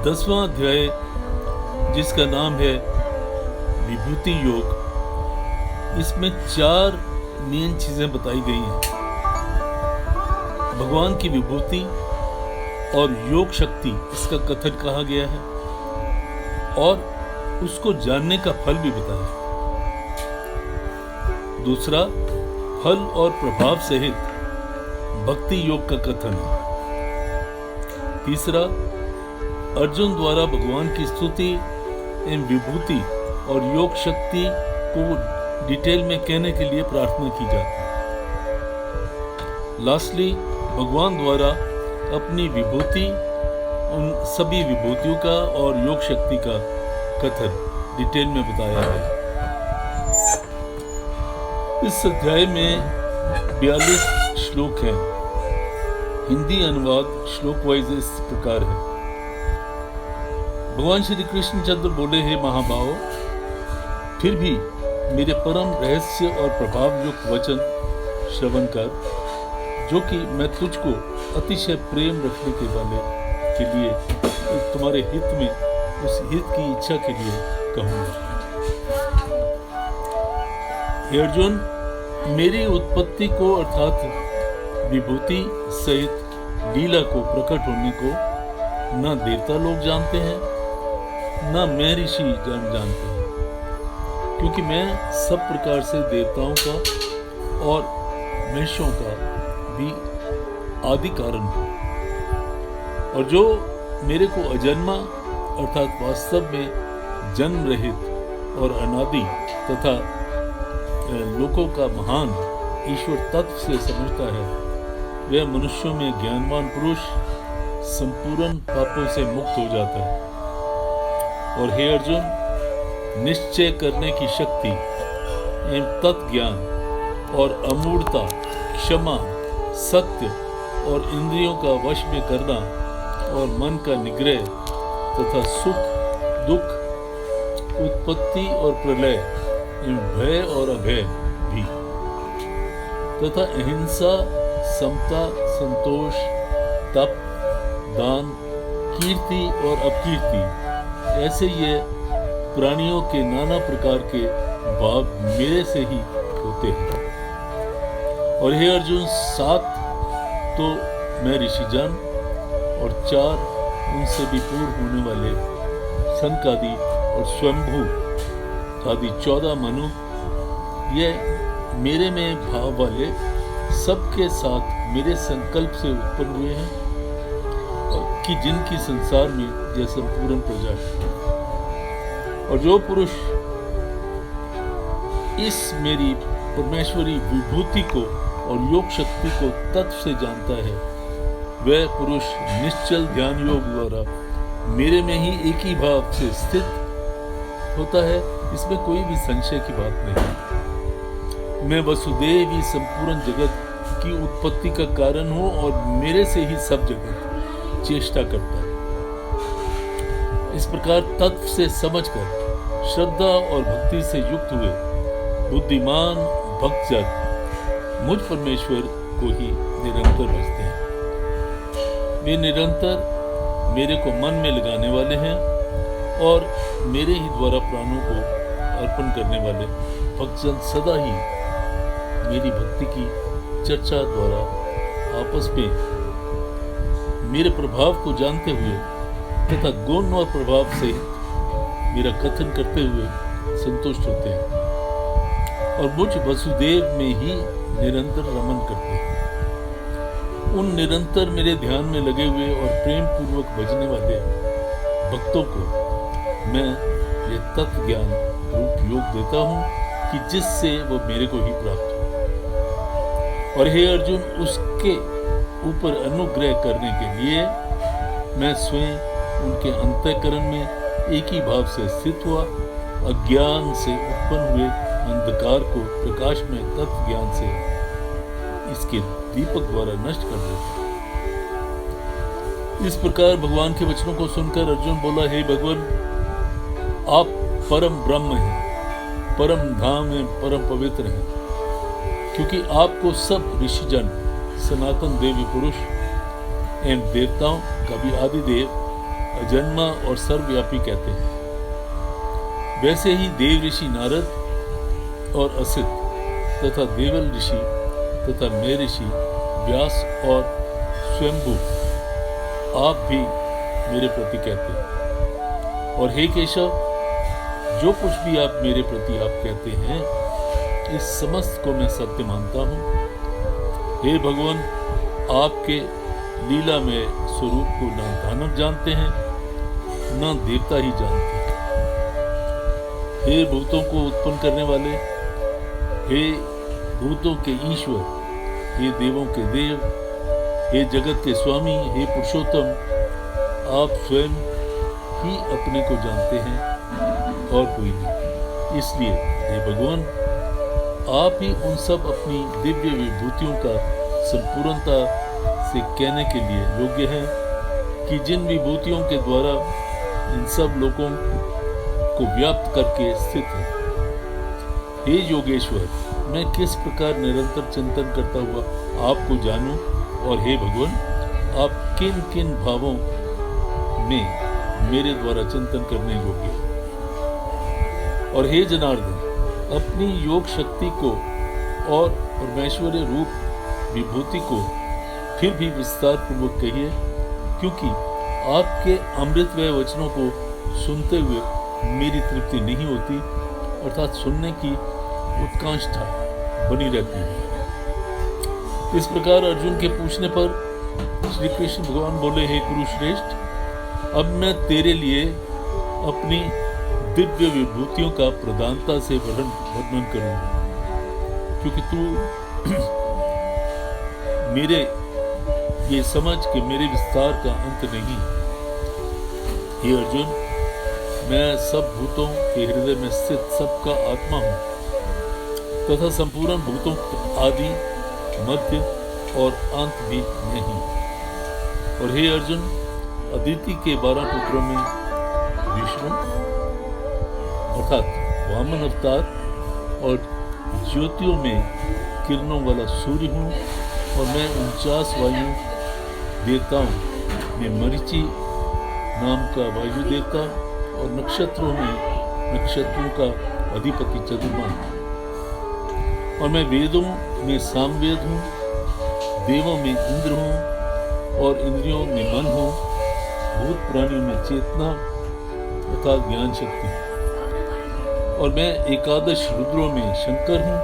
10वां अध्याय, जिसका नाम है विभूति योग, इसमें 4 मेन चीजें बताई गई हैं। भगवान की विभूति और योग शक्ति, इसका कथन कहा गया है और उसको जानने का फल भी बताया। दूसरा, फल और प्रभाव सहित भक्ति योग का कथन है। तीसरा, अर्जुन द्वारा भगवान की स्तुति एवं विभूति और योग शक्ति को डिटेल में कहने के लिए प्रार्थना की जाती है। लास्टली, भगवान द्वारा अपनी विभूति, उन सभी विभूतियों का और योग शक्ति का कथन डिटेल में बताया है। इस अध्याय में 42 श्लोक हैं। हिंदी अनुवाद श्लोक वाइज इस प्रकार है। भगवान श्री कृष्ण चंद्र बोले, हे महाभाव, फिर भी मेरे परम रहस्य और प्रभाव युक्त वचन श्रवण कर, जो कि मैं तुझको अतिशय प्रेम रखने के वाले के लिए तुम्हारे हित में, उस हित की इच्छा के लिए कहूँगा। हे अर्जुन, मेरी उत्पत्ति को अर्थात विभूति सहित लीला को प्रकट होने को न देवता लोग जानते हैं, न मैं ऋषि जानते हैं, क्योंकि मैं सब प्रकार से देवताओं का और मनुष्यों का भी आदि कारण हूँ। और जो मेरे को अजन्मा अर्थात वास्तव में जन्म रहित और अनादि तथा लोकों का महान ईश्वर तत्व से समझता है, वह मनुष्यों में ज्ञानवान पुरुष संपूर्ण पापों से मुक्त हो जाता है। और हे अर्जुन, निश्चय करने की शक्ति एवं तत्व ज्ञान और अमूढ़ता, क्षमा, सत्य और इंद्रियों का वश में करना और मन का निग्रह तथा सुख दुख, उत्पत्ति और प्रलय एवं भय और अभय भी, तथा अहिंसा, समता, संतोष, तप, दान, कीर्ति और अपकीर्ति, ऐसे ये प्राणियों के नाना प्रकार के भाव मेरे से ही होते हैं। और हे अर्जुन, 7 तो मैं ऋषिजन और 4 उनसे भी पूर्व होने वाले सनकादि और स्वयंभू आदि 14 मनु, ये मेरे में भाव वाले सबके साथ मेरे संकल्प से उत्पन्न हुए हैं, कि जिनकी संसार में यह संपूर्ण प्रजा है। और जो पुरुष इस मेरी परमेश्वरी विभूति को और योग शक्ति को तत्व से जानता है, वह पुरुष निश्चल ध्यान योग द्वारा मेरे में ही एक ही भाव से स्थित होता है। इसमें कोई भी संशय की बात नहीं। मैं वसुदेव ही संपूर्ण जगत की उत्पत्ति का कारण हूँ और मेरे से ही सब जगत चेष्टा करता है। इस प्रकार तत्व से समझकर श्रद्धा और भक्ति से युक्त हुए बुद्धिमान भक्तजन मुझ परमेश्वर को ही निरंतर भजते हैं। वे निरंतर मेरे को मन में लगाने वाले हैं और मेरे ही द्वारा प्राणों को अर्पण करने वाले भक्तजन सदा ही मेरी भक्ति की चर्चा द्वारा आपस में मेरे प्रभाव को जानते हुए तथा गुण और प्रभाव से मेरा कथन करते हुए संतुष्ट होते हैं और मुझ वसुदेव में ही निरंतर रमन करते हैं। उन निरंतर मेरे ध्यान में लगे हुए और प्रेम पूर्वक भजने वाले भक्तों को मैं ये तत्व ज्ञान रूप योग देता हूँ, कि जिससे वो मेरे को ही प्राप्त हो। और हे अर्जुन, उसके ऊपर अनुग्रह करने के लिए मैं स्वयं उनके अंतःकरण में एक ही भाव से स्थित हुआ, अज्ञान से उत्पन्न हुए अंधकार को प्रकाश में तत्व ज्ञान से इसके दीपक द्वारा नष्ट कर देता। इस प्रकार भगवान के वचनों को सुनकर अर्जुन बोला, हे भगवान, आप परम ब्रह्म हैं, परम धाम हैं, परम पवित्र हैं, क्योंकि आपको सब ऋषिजन, सनातन देवी पुरुष एवं देवताओं का भी आदिदेव अजन्मा और सर्वव्यापी कहते हैं। वैसे ही देव ऋषि नारद और असित तथा देवल ऋषि तथा मैं ऋषि व्यास और स्वयंभू आप भी मेरे प्रति कहते हैं। और हे केशव, जो कुछ भी आप मेरे प्रति आप कहते हैं, इस समस्त को मैं सत्य मानता हूँ। हे भगवान, आपके लीला में स्वरूप को न दानव जानते हैं, न देवता ही जानते हैं। हे भूतों को उत्पन्न करने वाले, हे भूतों के ईश्वर, हे देवों के देव, हे जगत के स्वामी, हे पुरुषोत्तम, आप स्वयं ही अपने को जानते हैं और कोई नहीं। इसलिए हे भगवान, आप ही उन सब अपनी दिव्य विभूतियों का संपूर्णता से कहने के लिए योग्य हैं कि जिन विभूतियों के द्वारा इन सब लोगों को व्याप्त करके स्थित है। हे योगेश्वर, मैं किस प्रकार निरंतर चिंतन करता हुआ आपको जानूं, और हे भगवान, आप किन किन भावों में मेरे द्वारा चिंतन करने योग्य हैं। और हे जनार्दन, अपनी योग शक्ति को और परमेश्वरीय रूप विभूति को फिर भी विस्तार पूर्वक कहिए, क्योंकि आपके अमृतमय वचनों को सुनते हुए मेरी तृप्ति नहीं होती, अर्थात सुनने की उत्कंठा बनी रहती है। इस प्रकार अर्जुन के पूछने पर श्री कृष्ण भगवान बोले, हे कुरुश्रेष्ठ, अब मैं तेरे लिए अपनी दिव्य विभूतियों का प्रधानता से वर्णन करूंगा, क्योंकि तू मेरे ये समझ कि मेरे विस्तार का अंत नहीं। हे अर्जुन, मैं सब भूतों के हृदय में स्थित सबका आत्मा हूँ तथा संपूर्ण भूतों आदि, मध्य और अंत भी नहीं। और हे अर्जुन, अदिति के 12 पुत्रों में विष्णु अर्थात वामन अवतार और ज्योतियों में किरणों वाला सूर्य हूँ, और मैं 49 वायु देवताओं में मरीचि नाम का वायु देवता और नक्षत्रों में नक्षत्रों का अधिपति चंद्रमा हूँ। और मैं वेदों में सामवेद हूँ, देवों में इंद्र हूँ और इंद्रियों में मन हूँ, भूत प्राणियों में चेतना तथा ज्ञान शक्ति हूँ। और मैं एकादश रुद्रों में शंकर हूँ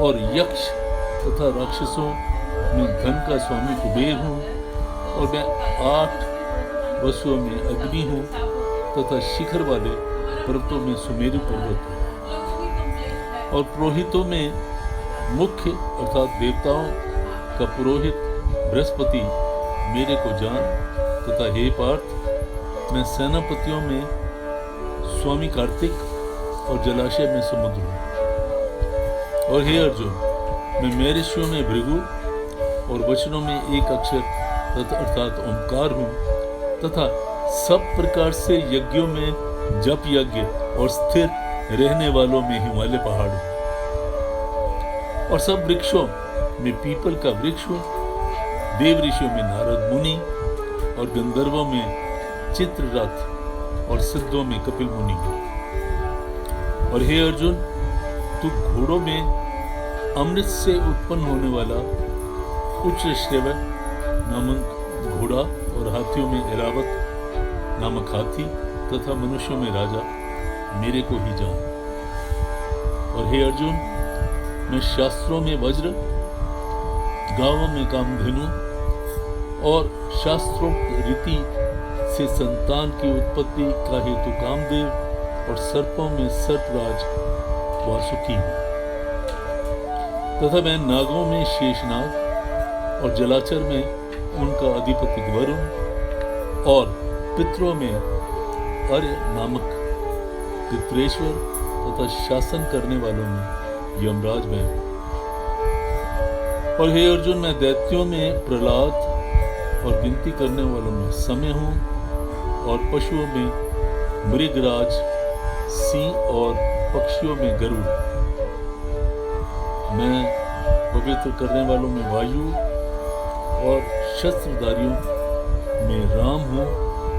और यक्ष तथा राक्षसों में धन का स्वामी कुबेर हूँ। और मैं 8 वसुओं में अग्नि हूँ तथा शिखर वाले पर्वतों में सुमेरु पर्वत हूँ। और पुरोहितों में मुख्य अर्थात देवताओं का पुरोहित बृहस्पति मेरे को जान, तथा हे पार्थ, मैं सेनापतियों में स्वामी कार्तिक और जलाशय में समुद्र हूँ। और हे अर्जुन, मैं महर्षियों में भृगु और वचनों में एक अक्षर अर्थात ओंकार हूँ, तथा सब प्रकार से यज्ञों में जप यज्ञ और स्थिर रहने वालों में हिमालय पहाड़ हूँ। और सब वृक्षों में पीपल का वृक्ष हूँ, देव ऋषियों में नारद मुनि और गंधर्वों में चित्ररथ और सिद्धों में कपिल मुनि हूँ। और हे अर्जुन, तू घोड़ों में अमृत से उत्पन्न होने वाला उच्च श्रेय नामक घोड़ा और हाथियों में ऐरावत नामक हाथी तथा मनुष्यों में राजा मेरे को ही जान। और हे अर्जुन, मैं शास्त्रों में वज्र, गांवों में कामधेनु और शास्त्रोक्त रीति से संतान की उत्पत्ति का हेतु कामदेव और सर्पों में सर्पराज वासुकी हूँ। तथा मैं नागों में शेषनाग और जलाचर में उनका अधिपति वरुण और पितरों में अर्य नामक पितरेश्वर तथा शासन करने वालों में यमराज में हूँ। और हे अर्जुन, मैं दैत्यों में प्रहलाद और गिनती करने वालों में समय हूँ और पशुओं में मृगराज, सिंह और पक्षियों में गरुड़। मैं पवित्र करने वालों में वायु और शस्त्रधारियों में राम हूँ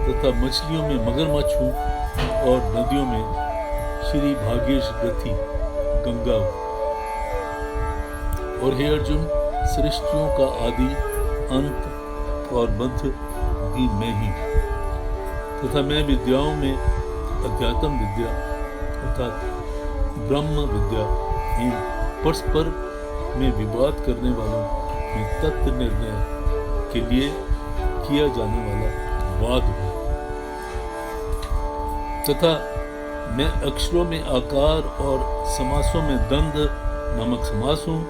तथा मछलियों में मगरमच्छ हूँ और नदियों में श्री भागेश गति गंगा हूँ। और हे अर्जुन, सृष्टियों का आदि अंत और मध्य भी मैं ही तथा मैं विद्याओं में अध्यात्म विद्या अर्थात ब्रह्म विद्या एवं परस्पर में विवाद करने वालों में तत्व निर्णय के लिए किया जाने वाला वाद हूँ तथा मैं अक्षरों में आकार और समासों में दंड नामक समास हूँ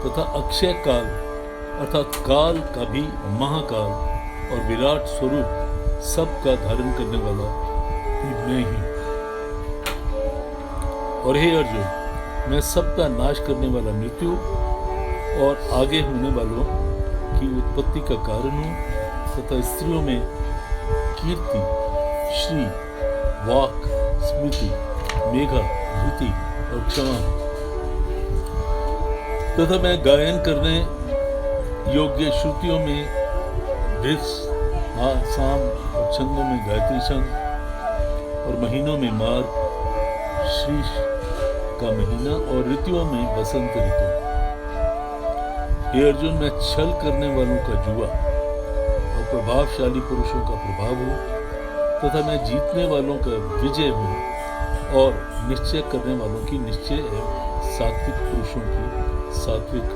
तथा अक्षय काल अर्थात काल का भी महाकाल और विराट स्वरूप सबका धारण करने वाला मैं ही। और हे अर्जुन, मैं सबका नाश करने वाला मृत्यु और आगे होने वालों की उत्पत्ति का कारण हूँ तथा स्त्रियों में कीर्ति, श्री, वाक, स्मृति, मेघा, धृति और क्षमा हूँ तथा मैं गायन करने योग्य श्रुतियों में वृक्ष, साम और छंदों में गायत्री छंद और महीनों में मार्ग, शीश का महीना और ऋतुओं में बसंत ऋतु। हे अर्जुन, मैं छल करने वालों का जुआ और प्रभावशाली पुरुषों का प्रभाव हूँ तथा मैं जीतने वालों का विजय हूँ और निश्चय करने वालों की निश्चय एवं सात्विक पुरुषों की सात्विक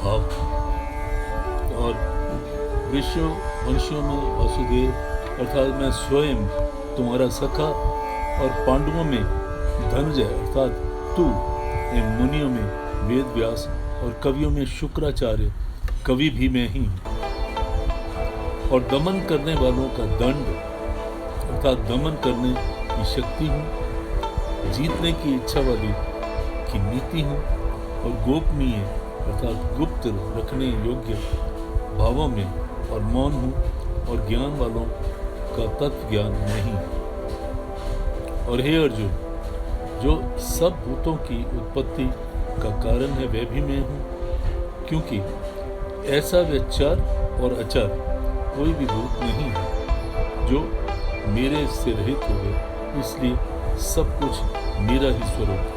भाव और विश्व मनुष्यों में वासुदेव अर्थात मैं स्वयं तुम्हारा सखा और पांडवों में धनंजय अर्थात तू एवं मुनियों में वेद व्यास और कवियों में शुक्राचार्य कवि भी मैं ही और दमन करने वालों का दंड अर्थात दमन करने की शक्ति हूँ, जीतने की इच्छा वाली की नीति हूँ और गोपनीय अर्थात गुप्त रखने योग्य भावों में और मौन हूँ और ज्ञान वालों का तत्व ज्ञान नहीं। और हे अर्जुन, जो सब भूतों की उत्पत्ति का कारण है वह भी मैं हूँ, क्योंकि ऐसा व्यचर और अचर कोई भी भूत नहीं है जो मेरे से रहित हो गए, इसलिए सब कुछ मेरा ही स्वरूप है।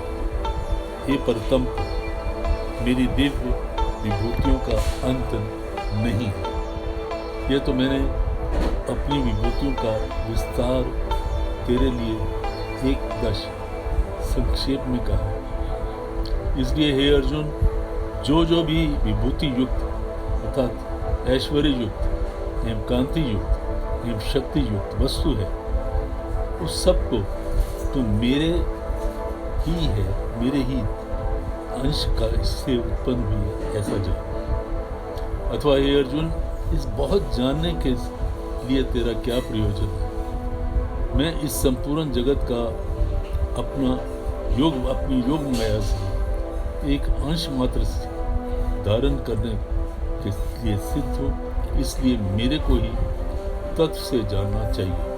हे परतंप, मेरी दिव्य विभूतियों का अंत नहीं है। यह तो मैंने अपनी विभूतियों का विस्तार तेरे लिए एक दश संक्षेप में कहा। इसलिए हे अर्जुन, जो भी विभूति युक्त अर्थात ऐश्वर्य युक्त एवं कांति युक्त एवं शक्ति युक्त वस्तु है, उस सब को तो मेरे ही है, मेरे ही अंश का इससे उत्पन्न हुई है ऐसा जान। अथवा हे अर्जुन, इस बहुत जानने के लिए तेरा क्या प्रयोजन है? मैं इस संपूर्ण जगत का अपनी योग माया से एक अंश मात्र से धारण करने के लिए सिद्ध हो, इसलिए मेरे को ही तत्व से जानना चाहिए।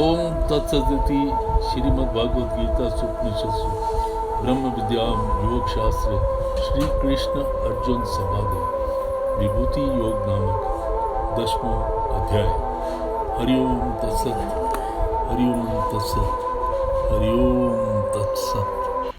ओम तत्सदिति श्रीमद् भागवत गीता उपनिषत्सु ब्रह्म विद्याम योग शास्त्रे श्री कृष्ण अर्जुन संवादे विभूति योग नामक 10वां अध्याय। हरिओम तत्सत, हरिओम तत्सत, हरिओम तत्सत।